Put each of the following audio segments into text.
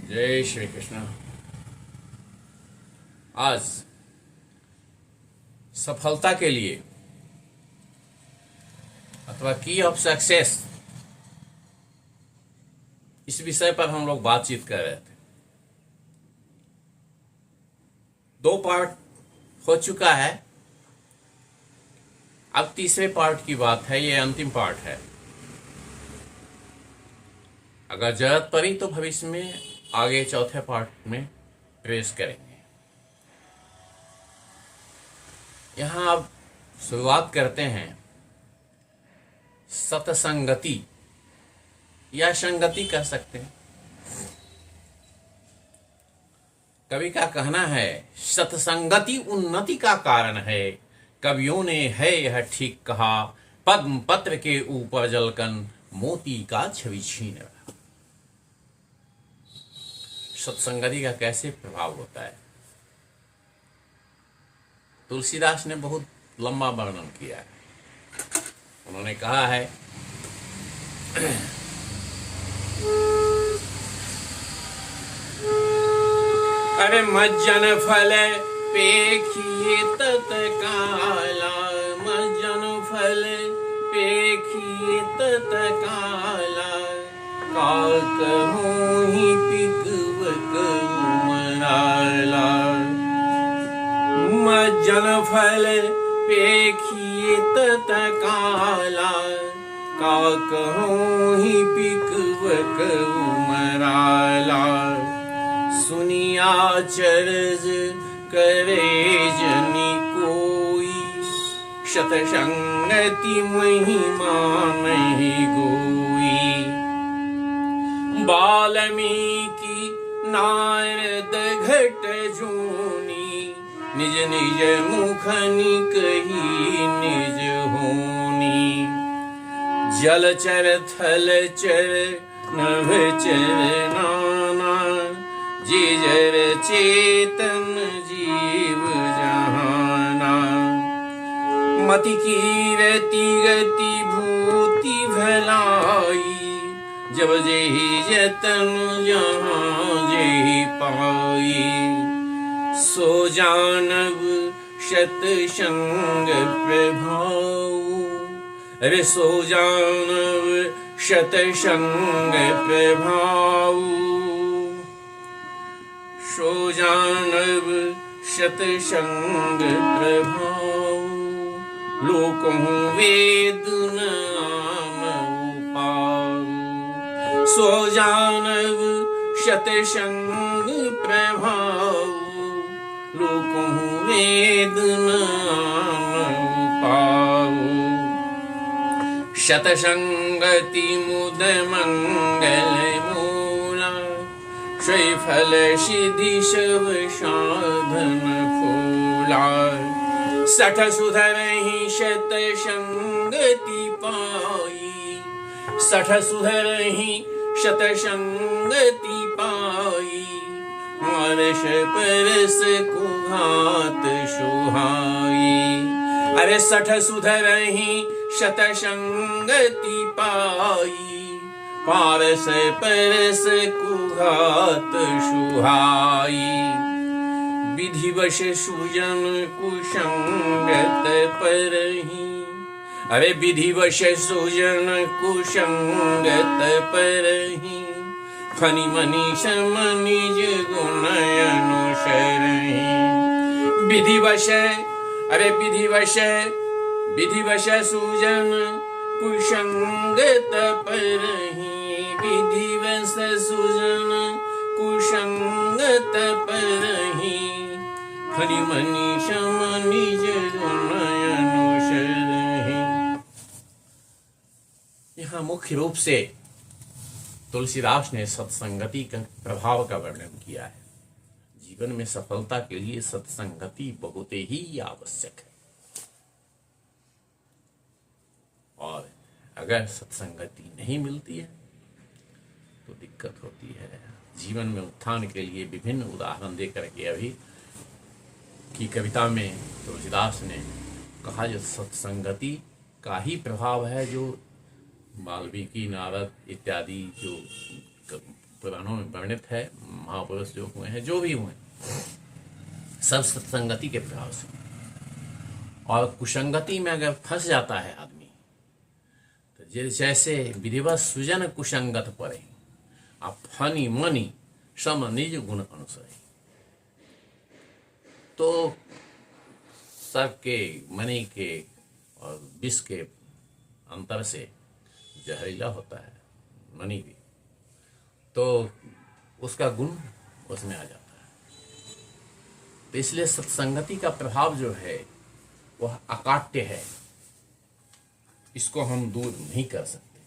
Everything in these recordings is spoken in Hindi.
जय श्री कृष्ण। आज सफलता के लिए अथवा की ऑफ सक्सेस इस विषय पर हम लोग बातचीत कर रहे थे। 2 पार्ट हो चुका है, अब तीसरे पार्ट की बात है। ये अंतिम पार्ट है। अगर जरूरत पड़ी तो भविष्य में आगे चौथे पार्ट में प्रवेश करेंगे। यहां अब शुरुआत करते हैं सत्संगति या संगति कह सकते हैं। कवि का कहना है, सत्संगति उन्नति का कारण है। कवियों ने है यह ठीक कहा, पद्म पत्र के ऊपर जलकन मोती का छवि छीन रहा। सत्संगति का कैसे प्रभाव होता है, तुलसीदास ने बहुत लंबा वर्णन किया है। उन्होंने कहा है, अरे मज्जन फल पेखिए तत्काला, मज्जन फल पेखिए तत्काला, का कहूं ही पिकवक उमराला। मज्जन फल पेखिए तत्काला, का कहूं ही पिकवक उमराला। सुनिया चरज करे जनि कोई, सत्संगति महिमा नहीं गोई। वाल्मीकि नारद घट जूनी, निज निज मुखनि कही निज होनी। जलचर थलचर नभचर नाना, जिजर चेतन जीव जहाना। मति कीरति गति भूति भलाई, जब जेहि जतन जहाँ जेहि पाई। सो जानब सतसंग प्रभाव, अरे सो जानब सतसंग प्रभाव। सो जानब सतसंग प्रभाव, लोकहूँ वेद नाम उपाव। सो जानब सतसंग प्रभाव, लोकहूँ वेद नाम उपाव। सतसंगति मुद मंगल मूला, श्रीफल सिद्धि सब साधन फूला। सठ सुधरहि सतसंगति पाई, सठ सुधरहि सतसंगति पाई। मानस परस कुघात सुहाई, अरे सठ सुधरहि सतसंगति पाई। पारस परस कुघात सुहाई। विधिवश सुजन कुसंगत परहि, अरे विधिवश सुजन कुसंगत परहि। फनि मनि सम निज गुण अनुसरहि। विधिवश, अरे विधिवश, विधिवश सुजन कुसंगत परहि। विधिवश सुजन कुसंगत परहि। फनि मनि सम निज गुण अनुसरहि। यहाँ मुख्य रूप से तुलसीदास ने सत्संगति का प्रभाव का वर्णन किया है। जीवन में सफलता के लिए सत्संगति बहुत ही आवश्यक है, और अगर सत्संगति नहीं मिलती है तो दिक्कत होती है। जीवन में उत्थान के लिए विभिन्न उदाहरण देकर के अभी की कविता में तुलसीदास ने कहा, जो सत्संगति का ही प्रभाव है, जो वाल्मीकि नारद इत्यादि जो पुराणों में वर्णित है, महापुरुष जो हुए हैं, जो भी हुए, सब सत्संगति के प्रभाव से। और कुसंगति में अगर फंस जाता है आदमी, तो जैसे विधिवत सुजन कुसंगत पड़े, आप फनी मनी सम निज गुण अनुसरे। तो सर्प के, मणि के और विष के अंतर से जहरीला होता है मणि भी, तो उसका गुण उसमें आ जाता है। तो इसलिए सत्संगति का प्रभाव जो है वह अकाट्य है, इसको हम दूर नहीं कर सकते।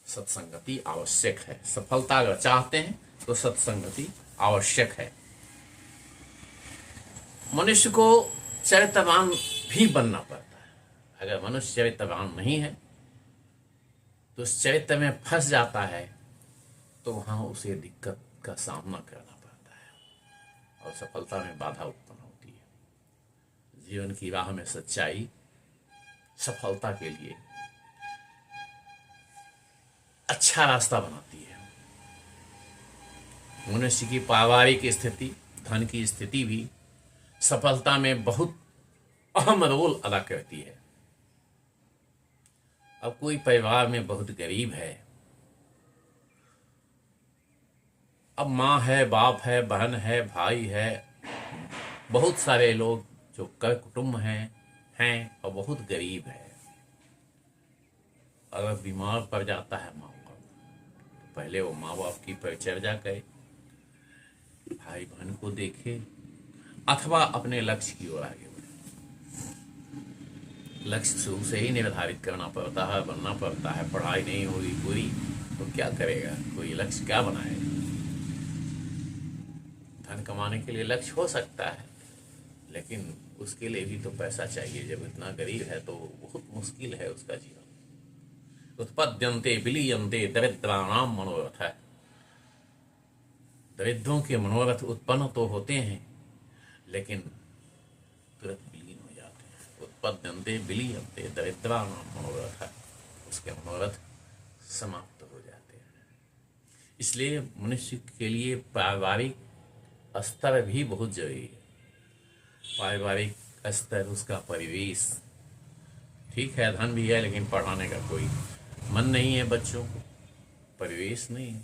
सत्संगति आवश्यक है। सफलता अगर चाहते हैं तो सत्संगति आवश्यक है। मनुष्य को चरित्रवान भी बनना पड़ता है। अगर मनुष्य चरित्रवान नहीं है तो उस चरित्र में फंस जाता है, तो वहां उसे दिक्कत का सामना करना पड़ता है और सफलता में बाधा उत्पन्न होती है। जीवन की राह में सच्चाई सफलता के लिए अच्छा रास्ता बनाती है। मनुष्य की पारिवारिक स्थिति, धन की स्थिति भी सफलता में बहुत अहम रोल अदा करती है। अब कोई परिवार में बहुत गरीब है, अब माँ है, बाप है, बहन है, भाई है, बहुत सारे लोग जो कर कुटुंब हैं और बहुत गरीब है। अगर बीमार पड़ जाता है माँ बाप, तो पहले वो माँ बाप की परिचर्या करे, भाई बहन को देखे, अथवा अपने लक्ष्य की ओर आगे बढ़े। लक्ष्य शुरू से ही निर्धारित करना पड़ता है, बनना पड़ता है। पढ़ाई नहीं होगी पूरी तो क्या करेगा, कोई लक्ष्य क्या बनाएगा। धन कमाने के लिए लक्ष्य हो सकता है, लेकिन उसके लिए भी तो पैसा चाहिए। जब इतना गरीब है तो बहुत मुश्किल है उसका जीवन। उत्पद्यन्ते विलीयन्ते दरिद्राणाम मनोरथ है। दरिद्रों के मनोरथ उत्पन्न तो होते हैं, लेकिन तुरंत विलीन हो जाते हैं। उत्पद्यन्ते विलीयन्ते दरिद्राणाम मनोरथ है, उसके मनोरथ समाप्त हो जाते हैं। इसलिए मनुष्य के लिए पारिवारिक स्तर भी बहुत जरूरी है। पारिवारिक स्तर, उसका परिवेश ठीक है, धन भी है, लेकिन पढ़ाने का कोई मन नहीं है बच्चों को, परिवेश नहीं है,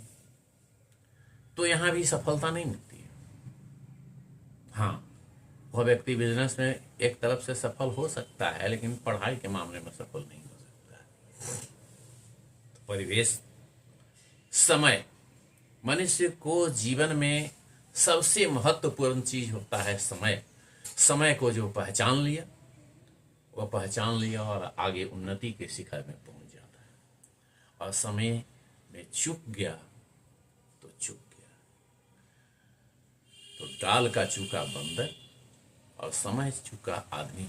तो यहां भी सफलता नहीं मिलती है। हाँ, वह व्यक्ति बिजनेस में एक तरफ से सफल हो सकता है, लेकिन पढ़ाई के मामले में सफल नहीं हो सकता है। तो परिवेश, समय, मनुष्य को जीवन में सबसे महत्वपूर्ण चीज होता है समय। समय को जो पहचान लिया, वह पहचान लिया और आगे उन्नति के शिखर में पहुंच जाता है। और समय में चूक गया तो चूक गया। तो डाल का चूका बंदर और समय चूका आदमी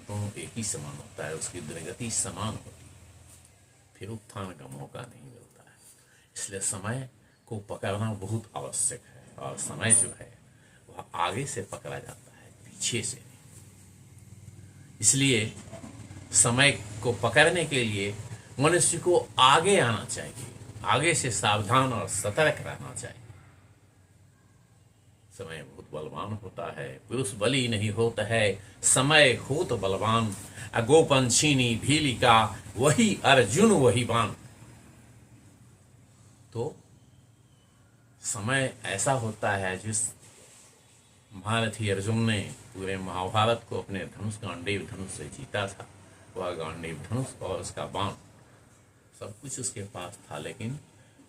दोनों एक ही समान होता है, उसकी दुर्गति समान होती है, फिर उत्थान का मौका नहीं मिलता है। इसलिए समय को पकड़ना बहुत आवश्यक है। और समय जो है वह आगे से पकड़ा जाता है, पीछे से नहीं। इसलिए समय को पकड़ने के लिए मनुष्य को आगे आना चाहिए, आगे से सावधान और सतर्क रहना चाहिए। समय बहुत बलवान होता है, पुरुष बली नहीं होता है, समय हो तो बलवान। गोपन छीनी भीली का, वही अर्जुन वही बाण। तो समय ऐसा होता है, जिस महारथी अर्जुन ने पूरे महाभारत को अपने धनुष, गांडीव धनुष से जीता था, वह गांडीव धनुष और उसका बाण सब कुछ उसके पास था। लेकिन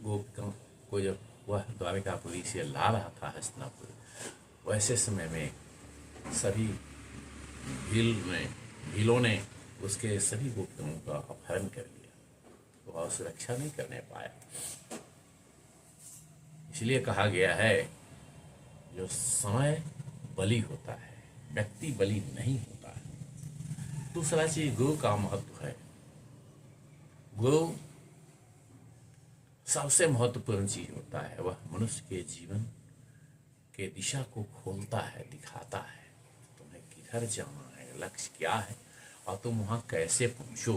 गोपियों को जब वह द्वारिकापुरी से ला रहा था हस्तिनापुर, वैसे समय में सभी भीलों ने उसके सभी गोपियों का अपहरण कर लिया, तो वह सुरक्षा नहीं करने पाया। इसलिए कहा गया है, जो समय बलि होता है, व्यक्ति बलि नहीं होता है। दूसरा चीज गुरु का महत्व है। गुरु सबसे महत्वपूर्ण चीज होता है, वह मनुष्य के जीवन के दिशा को खोलता है, दिखाता है तुम्हें किधर जाना है, लक्ष्य क्या है और तुम वहां कैसे पहुंचो।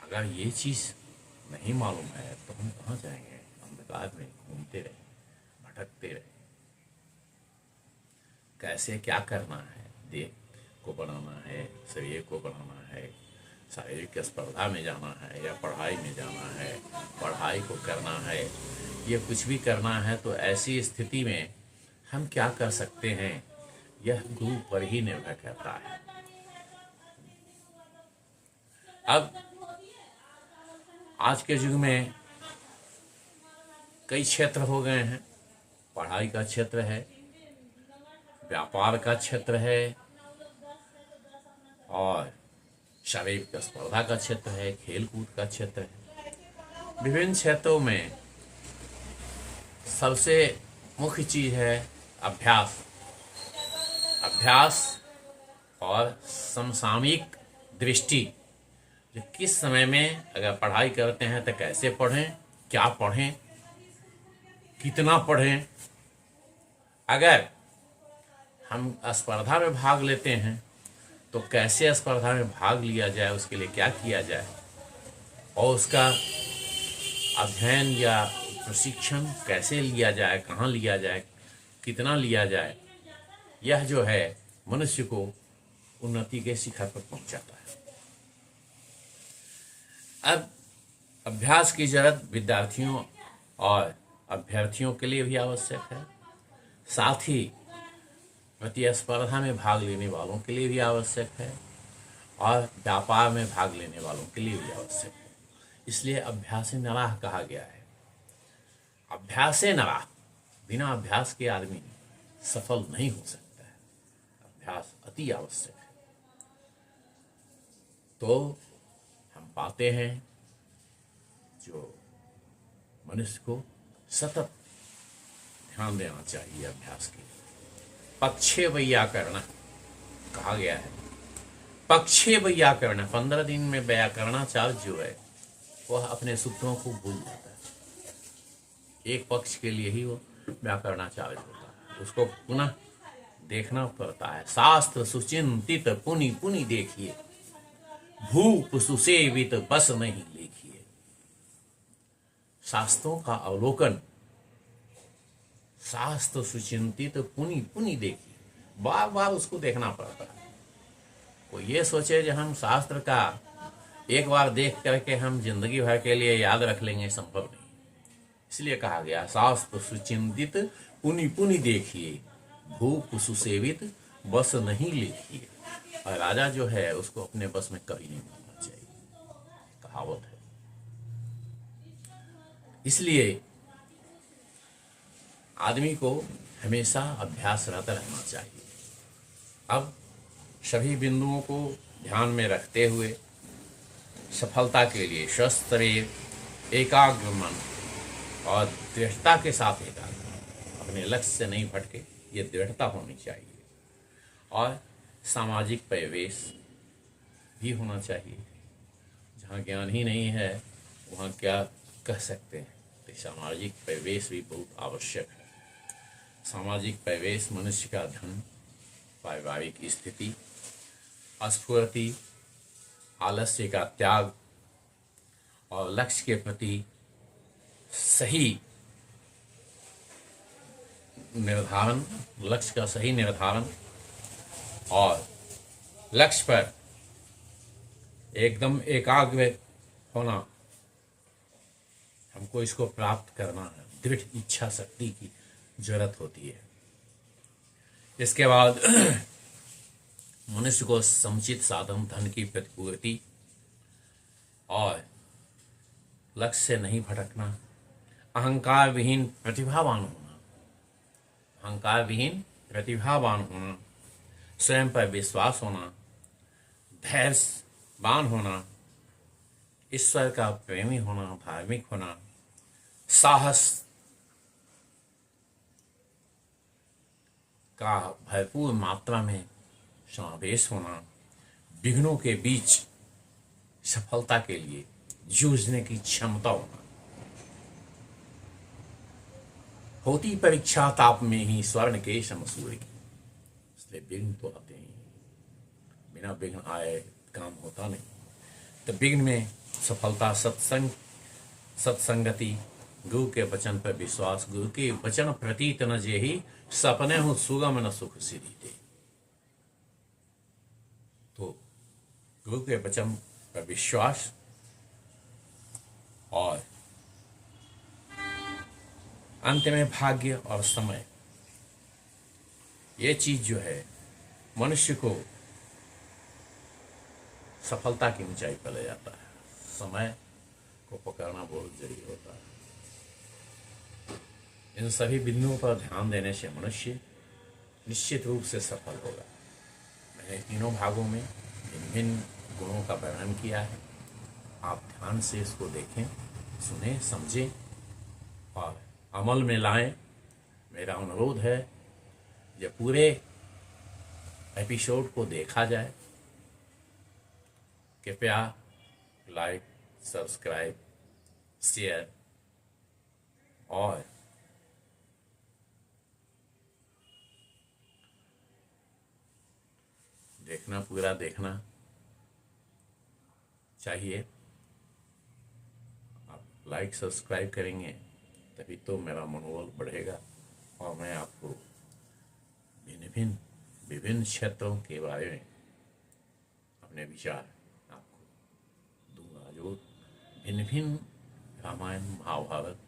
अगर ये चीज नहीं मालूम है तो हम कहाँ जाएंगे? अंधकार में घूमते रहे, भटकते रहे। कैसे क्या करना है? देह को बढ़ाना है, शरीर को बढ़ाना है, शारीरिक स्पर्धा में जाना है या पढ़ाई में जाना है, पढ़ाई को करना है, ये कुछ भी करना है, तो ऐसी स्थिति में हम क्या कर सकते हैं, यह गुरु पर ही निर्भर करता है। अब आज के युग में कई क्षेत्र हो गए हैं। पढ़ाई का क्षेत्र है, व्यापार का क्षेत्र है, और शारीरिक स्पर्धा का क्षेत्र है, खेल कूद का क्षेत्र है। विभिन्न क्षेत्रों में सबसे मुख्य चीज है अभ्यास। अभ्यास और समसामयिक दृष्टि। जो किस समय में अगर पढ़ाई करते हैं तो कैसे पढ़ें, क्या पढ़ें, कितना पढ़ें। अगर हम स्पर्धा में भाग लेते हैं तो कैसे स्पर्धा में भाग लिया जाए, उसके लिए क्या किया जाए, और उसका अध्ययन या प्रशिक्षण कैसे लिया जाए, कहाँ लिया जाए, कितना लिया जाए, यह जो है मनुष्य को उन्नति के शिखर पर पहुंचाता है। अब अभ्यास की जरूरत विद्यार्थियों और अभ्यर्थियों के लिए भी आवश्यक है, साथ ही प्रतिस्पर्धा में भाग लेने वालों के लिए भी आवश्यक है, और व्यापार में भाग लेने वालों के लिए भी आवश्यक है। इसलिए अभ्यास नराह कहा गया है। अभ्यास नराह, बिना अभ्यास के आदमी सफल नहीं हो सकता है। अभ्यास अति आवश्यक है। तो हम पाते हैं जो मनुष्य को सतत ध्यान देना चाहिए अभ्यास के। पक्षे व्याकरण कहा गया है। पक्षे व्याकरण, 15 दिन में व्याकरणाचार्य जो है वह अपने सूत्रों को भूल जाता है। एक पक्ष के लिए ही वो व्याकरणाचार्य होता है, उसको पुनः देखना पड़ता है। शास्त्र सुचिंतित पुनि पुनि देखिए, भूप सुसेवित बस नहीं लेखिए। शास्त्रों का अवलोकन, शास्त्र सुचिंतित पुनि पुनि देखिए, बार बार उसको देखना पड़ता है। कोई ये सोचे जो हम शास्त्र का एक बार देख करके हम जिंदगी भर के लिए याद रख लेंगे, संभव नहीं। इसलिए कहा गया शास्त्र सुचिंतित पुनि पुनि देखिए, भूप सुसेवित बस नहीं लेखिए। और राजा जो है उसको अपने बस में कभी नहीं मानना चाहिए, कहावत है। इसलिए आदमी को हमेशा अभ्यासरत रहना चाहिए। अब सभी बिंदुओं को ध्यान में रखते हुए सफलता के लिए स्वस्थ शरीर, एकाग्र मन और दृढ़ता के साथ एकाग्र, अपने लक्ष्य से नहीं भटके, ये दृढ़ता होनी चाहिए। और सामाजिक परिवेश भी होना चाहिए। जहाँ ज्ञान ही नहीं है वहाँ क्या कह सकते हैं। तो सामाजिक परिवेश भी बहुत आवश्यक है। सामाजिक परिवेश मनुष्य का धन, पारिवारिक स्थिति, स्फूर्ति, आलस्य का त्याग और लक्ष्य के प्रति सही निर्धारण, लक्ष्य का सही निर्धारण और लक्ष्य पर एकदम एकाग्र होना, हमको इसको प्राप्त करना है। दृढ़ इच्छा शक्ति की जरूरत होती है। इसके बाद मनुष्य को समुचित साधन, धन की प्रतिपूर्ति और लक्ष्य से नहीं भटकना, अहंकार विहीन प्रतिभावान होना, अहंकार विहीन प्रतिभावान होना, स्वयं पर विश्वास होना, धैर्यवान होना, ईश्वर का प्रेमी होना, धार्मिक होना, साहस का भरपूर मात्रा में समावेश होना, विघ्नों के बीच सफलता के लिए जूझने की क्षमता होना। होती परीक्षा ताप में ही स्वर्ण के समसूर्य की, इसलिए विघ्न तो आते ही, बिना विघ्न आए काम होता नहीं। तो विघ्न में सफलता, सत्संग सत्संगति, गुरु के वचन पर विश्वास, गुरु के वचन प्रतीत न जेहि, सपने हूँ सुगम न सुख सिरि दे। तो गुरु के वचन पर विश्वास और अंत में भाग्य और समय, ये चीज जो है मनुष्य को सफलता की ऊंचाई पर ले जाता है। समय को पकड़ना बहुत जरूरी होता है। इन सभी बिंदुओं पर ध्यान देने से मनुष्य निश्चित रूप से सफल होगा। मैंने तीनों भागों में भिन्न गुणों का वर्णन किया है। आप ध्यान से इसको देखें, सुने, समझें और अमल में लाएं। मेरा अनुरोध है जब पूरे एपिसोड को देखा जाए, कृपया लाइक, सब्सक्राइब, शेयर और पूरा देखना चाहिए। आप लाइक सब्सक्राइब करेंगे तभी तो मेरा मनोबल बढ़ेगा और मैं आपको विभिन्न क्षेत्रों के बारे में अपने विचार आपको दूंगा, जो भिन्न रामायण, महाभारत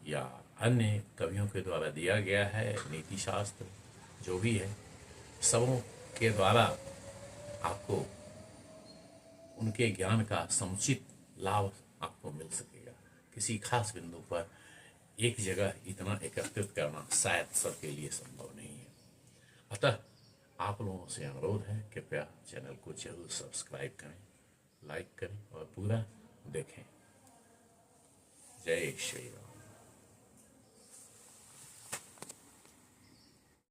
या अन्य कवियों के द्वारा दिया गया है, नीति शास्त्र जो भी है, सबों के द्वारा आपको उनके ज्ञान का समुचित लाभ आपको मिल सकेगा। किसी खास बिंदु पर एक जगह इतना एकत्रित करना शायद सबके लिए संभव नहीं है। अतः आप लोगों से अनुरोध है, कृपया चैनल को जरूर सब्सक्राइब करें, लाइक करें और पूरा देखें। जय श्री राम।